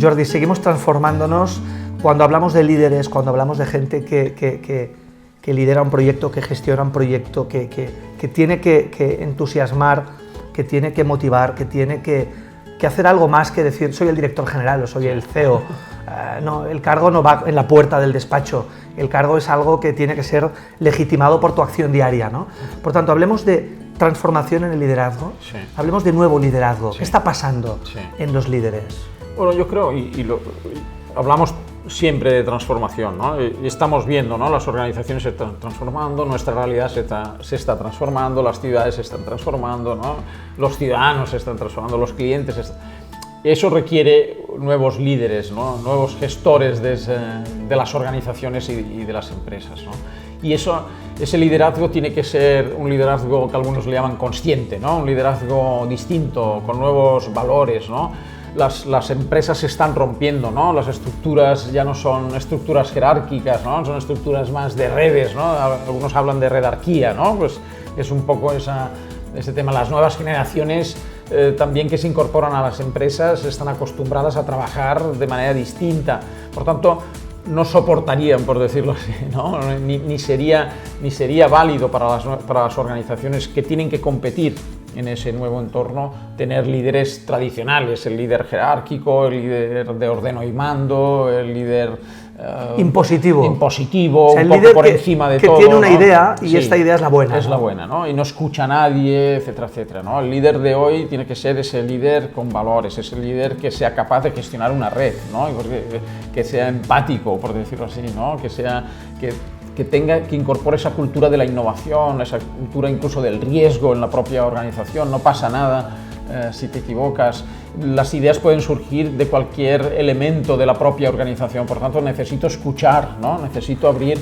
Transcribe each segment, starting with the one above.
Jordi, seguimos transformándonos cuando hablamos de líderes, cuando hablamos de gente que lidera un proyecto, que gestiona un proyecto, que tiene que entusiasmar, que tiene que motivar, que tiene que hacer algo más que decir soy el director general o soy el CEO. No, el cargo no va en la puerta del despacho, el cargo es algo que tiene que ser legitimado por tu acción diaria, ¿no? Por tanto, hablemos de transformación en el liderazgo, sí. Hablemos de nuevo liderazgo. Sí. ¿Qué está pasando en los líderes? Bueno, yo creo, hablamos siempre de transformación, ¿no? Y estamos viendo, ¿no? Las organizaciones se están transformando, nuestra realidad se está transformando, las ciudades se están transformando, ¿no? Los ciudadanos se están transformando, los clientes se están... Eso requiere nuevos líderes, ¿no? Nuevos gestores de las organizaciones y de las empresas, ¿no? Y ese liderazgo tiene que ser un liderazgo que algunos le llaman consciente, ¿no? Un liderazgo distinto, con nuevos valores, ¿no? Las empresas se están rompiendo, ¿no? Las estructuras ya no son estructuras jerárquicas, ¿no? Son estructuras más de redes, ¿no? Algunos hablan de redarquía, ¿no? Pues es un poco ese tema. Las nuevas generaciones también que se incorporan a las empresas están acostumbradas a trabajar de manera distinta. Por tanto, no soportarían, por decirlo así, ¿no? Ni sería válido para las organizaciones que tienen que competir en ese nuevo entorno, tener líderes tradicionales, el líder jerárquico, el líder de ordeno y mando, el líder impositivo, o sea, un poco por encima de todo. Que tiene una idea y esta idea es la buena. Es la buena, ¿no? Y no escucha a nadie, etcétera, etcétera, ¿no? El líder de hoy tiene que ser ese líder con valores, ese líder que sea capaz de gestionar una red, ¿no? Que sea empático, por decirlo así, ¿no? Que incorpore esa cultura de la innovación, esa cultura incluso del riesgo en la propia organización. No pasa nada si te equivocas. Las ideas pueden surgir de cualquier elemento de la propia organización, por tanto necesito escuchar, ¿no? Necesito abrir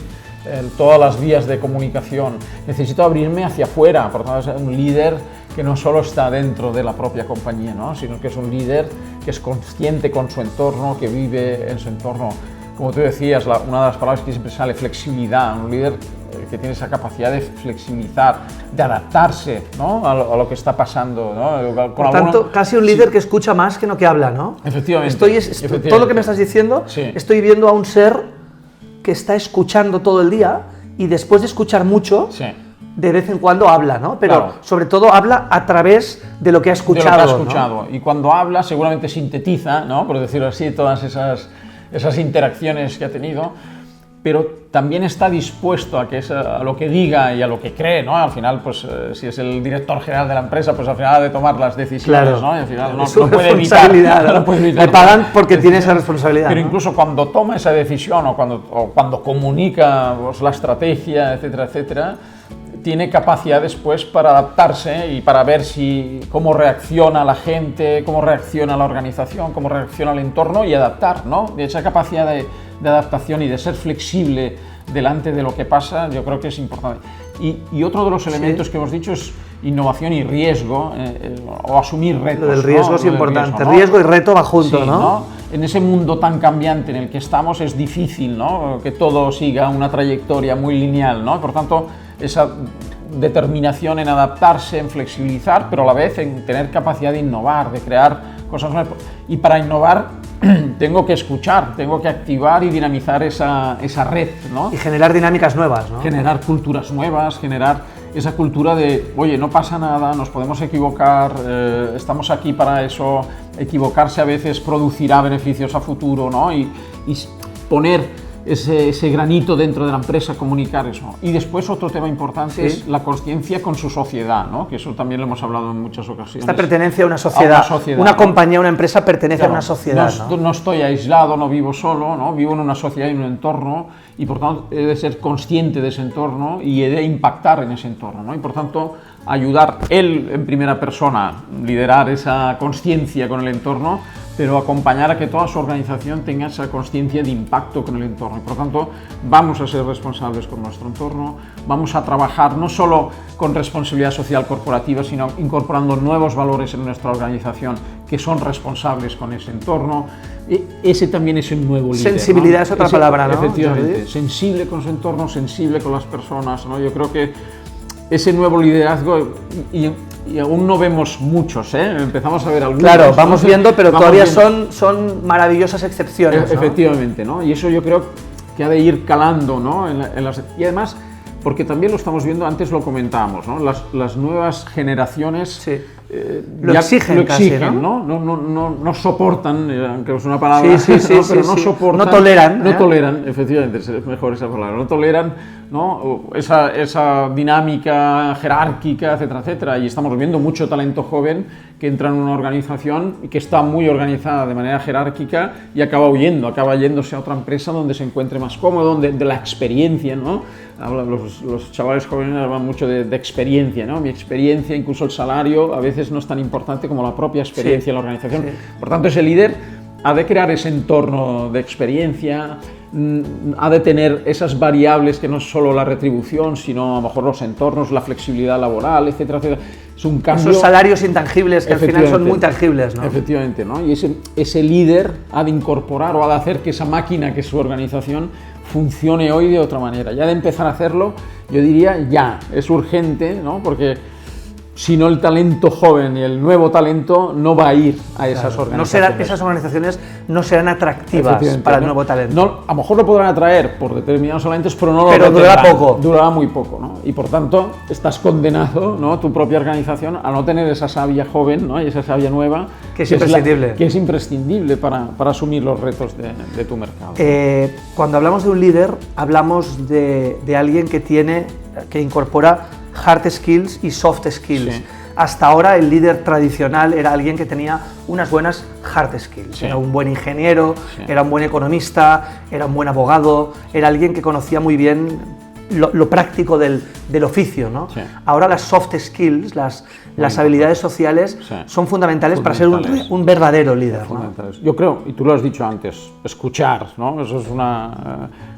todas las vías de comunicación, necesito abrirme hacia afuera, por tanto es un líder que no solo está dentro de la propia compañía, ¿no? Sino que es un líder que es consciente con su entorno, que vive en su entorno. Como tú decías, una de las palabras que siempre sale, flexibilidad, un líder que tiene esa capacidad de flexibilizar, de adaptarse, ¿no? a lo que está pasando, ¿no? Por tanto, casi un líder que escucha más que no que habla, ¿no? Efectivamente. Todo lo que me estás diciendo, estoy viendo a un ser que está escuchando todo el día y después de escuchar mucho, de vez en cuando habla, ¿no? Pero claro, sobre todo habla a través de lo que ha escuchado. De lo que ha escuchado, ¿no? Y cuando habla seguramente sintetiza, ¿no? Por decirlo así, todas esas interacciones que ha tenido, pero también está dispuesto a lo que diga y a lo que cree, ¿no? Al final, pues si es el director general de la empresa, pues al final ha de tomar las decisiones, claro, ¿no? Y al final no puede evitar. Le pagan porque tiene esa responsabilidad. Pero ¿no? Incluso cuando toma esa decisión o cuando comunica pues, la estrategia, etcétera, etcétera, tiene capacidad después para adaptarse y para ver cómo reacciona la gente, cómo reacciona la organización, cómo reacciona el entorno y adaptar, ¿no? De esa capacidad de adaptación y de ser flexible delante de lo que pasa, yo creo que es importante. Y otro de los elementos que hemos dicho es innovación y riesgo, o asumir retos. Lo del riesgo, ¿no? Es importante. Riesgo y reto va junto, ¿no? En ese mundo tan cambiante en el que estamos es difícil, ¿no? Que todo siga una trayectoria muy lineal, ¿no? Por tanto, esa determinación en adaptarse, en flexibilizar, pero a la vez en tener capacidad de innovar, de crear cosas nuevas. Y para innovar tengo que escuchar, tengo que activar y dinamizar esa red, ¿no? Y generar dinámicas nuevas, ¿no? Generar culturas nuevas, generar esa cultura de, oye, no pasa nada, nos podemos equivocar, estamos aquí para eso, equivocarse a veces producirá beneficios a futuro, ¿no? Y poner ese granito dentro de la empresa, comunicar eso. Y después otro tema importante es la consciencia con su sociedad, ¿no? Que eso también lo hemos hablado en muchas ocasiones. Esta pertenencia a una sociedad, una compañía, una empresa pertenece a una sociedad. No estoy aislado, no vivo solo, ¿no? Vivo en una sociedad y en un entorno y por tanto he de ser consciente de ese entorno y he de impactar en ese entorno, ¿no? Y por tanto ayudar él en primera persona, liderar esa consciencia con el entorno, pero acompañar a que toda su organización tenga esa consciencia de impacto con el entorno. Y por tanto, vamos a ser responsables con nuestro entorno, vamos a trabajar no solo con responsabilidad social corporativa, sino incorporando nuevos valores en nuestra organización que son responsables con ese entorno. Ese también es un nuevo líder. Sensibilidad, ¿no? Es otra palabra, ¿no? Efectivamente, sensible con su entorno, sensible con las personas, ¿no? Yo creo que ese nuevo liderazgo y aún no vemos muchos, empezamos a ver algunos. Claro, vamos viendo, pero todavía viendo. son maravillosas excepciones, ¿no? Efectivamente, ¿no? Y eso yo creo que ha de ir calando, ¿no? Y además, porque también lo estamos viendo, antes lo comentábamos, ¿no? Las nuevas generaciones Sí. Lo exigen casi, ¿no? No soportan, aunque es una palabra, sí, pero no soportan. No toleran. No toleran, efectivamente, es mejor esa palabra. No toleran, ¿no? esa dinámica jerárquica, etcétera, etcétera. Y estamos viendo mucho talento joven que entra en una organización y que está muy organizada de manera jerárquica y acaba yéndose a otra empresa donde se encuentre más cómodo, donde de la experiencia, ¿no? Los chavales jóvenes hablan mucho de experiencia, ¿no? Mi experiencia, incluso el salario, a veces no es tan importante como la propia experiencia en la organización. Sí. Por tanto, ese líder ha de crear ese entorno de experiencia, ha de tener esas variables que no es solo la retribución, sino a lo mejor los entornos, la flexibilidad laboral, etcétera, etcétera. Es un cambio. Esos salarios intangibles que al final son muy tangibles, ¿no? Efectivamente, ¿no? Y ese líder ha de incorporar o ha de hacer que esa máquina que es su organización funcione hoy de otra manera. Ya de empezar a hacerlo, yo diría ya, es urgente, ¿no? Porque si no, el talento joven y el nuevo talento no va a ir a esas organizaciones. Esas organizaciones no serán atractivas para el nuevo talento. No, a lo mejor lo podrán atraer por determinados talentos, pero durará poco. Durará muy poco, ¿no? Y por tanto, estás condenado, ¿no? Tu propia organización a no tener esa savia joven, ¿no? Y esa savia nueva que es imprescindible. Que es imprescindible para asumir los retos de tu mercado. Cuando hablamos de un líder, hablamos de alguien que incorpora hard skills y soft skills. Sí. Hasta ahora el líder tradicional era alguien que tenía unas buenas hard skills. Sí. Era un buen ingeniero, sí. Era un buen economista, era un buen abogado, era alguien que conocía muy bien lo práctico del oficio, ¿no? Sí. Ahora las soft skills, las habilidades sociales, sí. Son fundamentales para ser un verdadero líder, ¿no? Yo creo, y tú lo has dicho antes, escuchar, ¿no? Eso es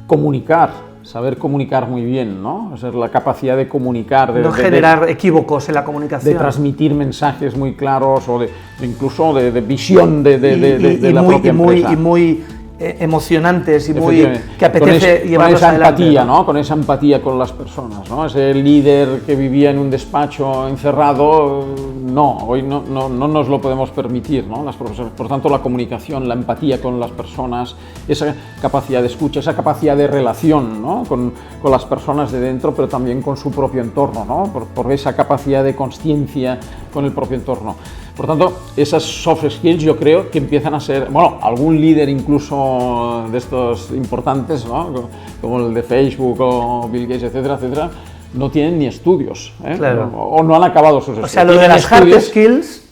comunicar. Saber comunicar muy bien, ¿no? O sea, la capacidad de comunicar, no generar equívocos en la comunicación, de transmitir mensajes muy claros o incluso de visión de la propia empresa. Y muy emocionantes y muy que apetece llevarlos con esa adelante, empatía, ¿no? Con esa empatía con las personas, ¿no? Ese líder que vivía en un despacho encerrado, no, hoy no nos lo podemos permitir, ¿no? Las profesiones. Por tanto, la comunicación, la empatía con las personas, esa capacidad de escucha, esa capacidad de relación, ¿no? con las personas de dentro, pero también con su propio entorno, ¿no? Por esa capacidad de consciencia con el propio entorno. Por tanto, esas soft skills yo creo que empiezan a ser, bueno, algún líder incluso de estos importantes, ¿no? Como el de Facebook o Bill Gates, etcétera, etcétera, no tienen ni estudios, ¿eh? Claro. O no han acabado sus estudios. O sea, lo de las hard skills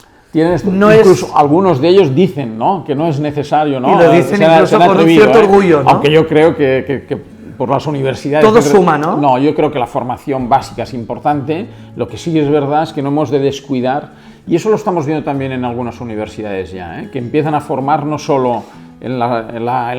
no incluso es... algunos de ellos dicen, ¿no? Que no es necesario, ¿no? Y lo dicen incluso con un cierto orgullo, ¿no? Aunque yo creo que por las universidades... Todo suma, ¿no? No, yo creo que la formación básica es importante. Lo que sí es verdad es que no hemos de descuidar, y eso lo estamos viendo también en algunas universidades ya, que empiezan a formar no solo en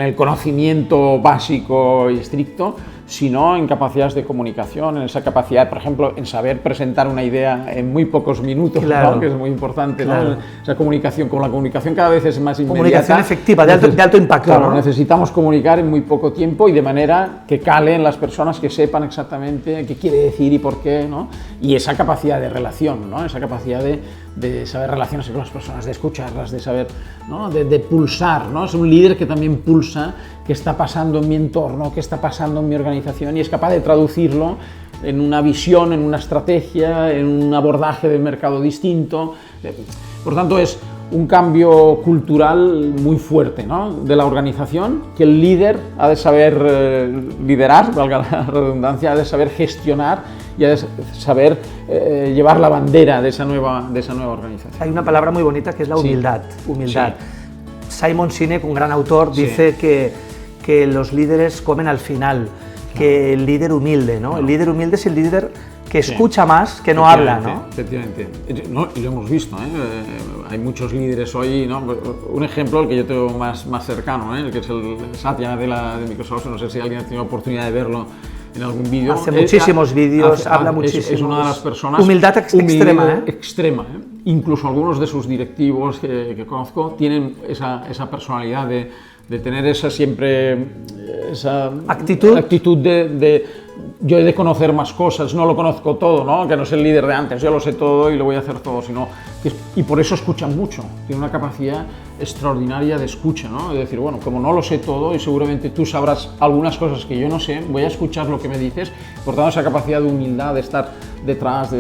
el conocimiento básico y estricto, sino en capacidades de comunicación, en esa capacidad, por ejemplo, en saber presentar una idea en muy pocos minutos, claro, ¿no? Que es muy importante, claro, ¿no? Esa comunicación, como la comunicación cada vez es más inmediata. Comunicación efectiva, de alto impacto. Claro, ¿no? Necesitamos comunicar en muy poco tiempo y de manera que cale en las personas, que sepan exactamente qué quiere decir y por qué, ¿no? Y esa capacidad de relación, ¿no? Esa capacidad de saber relacionarse con las personas, de escucharlas, de saber, ¿no? de pulsar, ¿no? Es un líder que también pulsa qué está pasando en mi entorno, qué está pasando en mi organización, y es capaz de traducirlo en una visión, en una estrategia, en un abordaje del mercado distinto. Por tanto, es un cambio cultural muy fuerte, ¿no? De la organización, que el líder ha de saber liderar, valga la redundancia, ha de saber gestionar y ha de saber llevar la bandera de esa nueva organización. Hay una palabra muy bonita que es la humildad. Sí. Humildad. Sí. Simon Sinek, un gran autor, dice que los líderes comen al final, que el líder humilde, ¿no? El líder humilde es el líder que escucha más, que no habla, ¿no? Efectivamente. No, y lo hemos visto, ¿eh? Hay muchos líderes hoy, ¿no? Un ejemplo, el que yo tengo más cercano, el que es el Satya de Microsoft, no sé si alguien ha tenido oportunidad de verlo en algún vídeo. Hace muchísimos vídeos, habla muchísimo. Es una de las personas... Humildad extrema, ¿eh? Extrema, ¿eh? Incluso algunos de sus directivos que conozco tienen esa personalidad de tener esa actitud de yo he de conocer más cosas, no lo conozco todo, ¿no? Que no es el líder de antes, yo lo sé todo y lo voy a hacer todo, y por eso escuchan mucho, tiene una capacidad extraordinaria de escucha, ¿no? Es decir, bueno, como no lo sé todo y seguramente tú sabrás algunas cosas que yo no sé, voy a escuchar lo que me dices, por tanto esa capacidad de humildad, de estar detrás,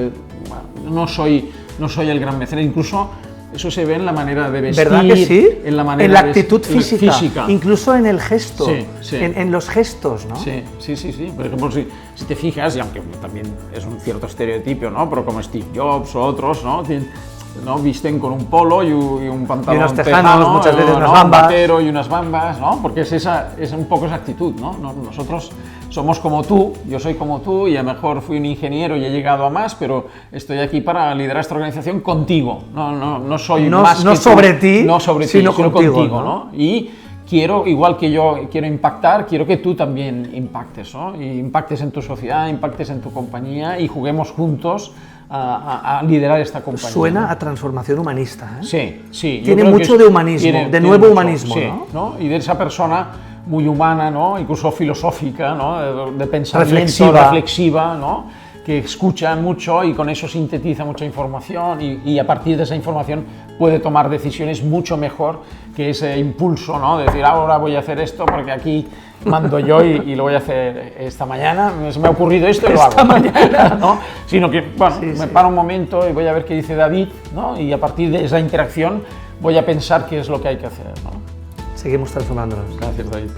no soy el gran mecenas, incluso eso se ve en la manera de vestir, ¿verdad que sí? En la manera en la actitud física, incluso incluso en el gesto, sí. en los gestos, ¿no? Sí. Por ejemplo, si te fijas, y aunque también es un cierto estereotipo, ¿no? Pero como Steve Jobs o otros, ¿no? Visten con un polo y un pantalón y unos tejanos, tejano, muchas veces unas un bambas. vaquero y unas bambas, ¿no? Porque es un poco esa actitud, ¿no? Nosotros somos como tú, yo soy como tú y a lo mejor fui un ingeniero y he llegado a más, pero estoy aquí para liderar esta organización contigo, no soy más no que sobre tú, ti, no sobre ti, sino sino contigo, ¿no? Y quiero, igual que yo quiero impactar, quiero que tú también impactes, ¿no? Y impactes en tu sociedad, impactes en tu compañía y juguemos juntos a liderar esta compañía. Suena a transformación humanista, ¿eh? Sí. Tiene mucho de humanismo, de nuevo humanismo, sí, ¿no? Y de esa persona muy humana, ¿no? Incluso filosófica, ¿no? De pensamiento, reflexiva, ¿no? Que escucha mucho y con eso sintetiza mucha información y a partir de esa información puede tomar decisiones mucho mejor que ese impulso, ¿no? De decir, ahora voy a hacer esto porque aquí mando yo y lo voy a hacer esta mañana, se me ha ocurrido esto y lo hago mañana, ¿no? Sino que, bueno, me paro un momento y voy a ver qué dice David, ¿no? Y a partir de esa interacción voy a pensar qué es lo que hay que hacer, ¿no? Seguimos transformándonos. Gracias, David.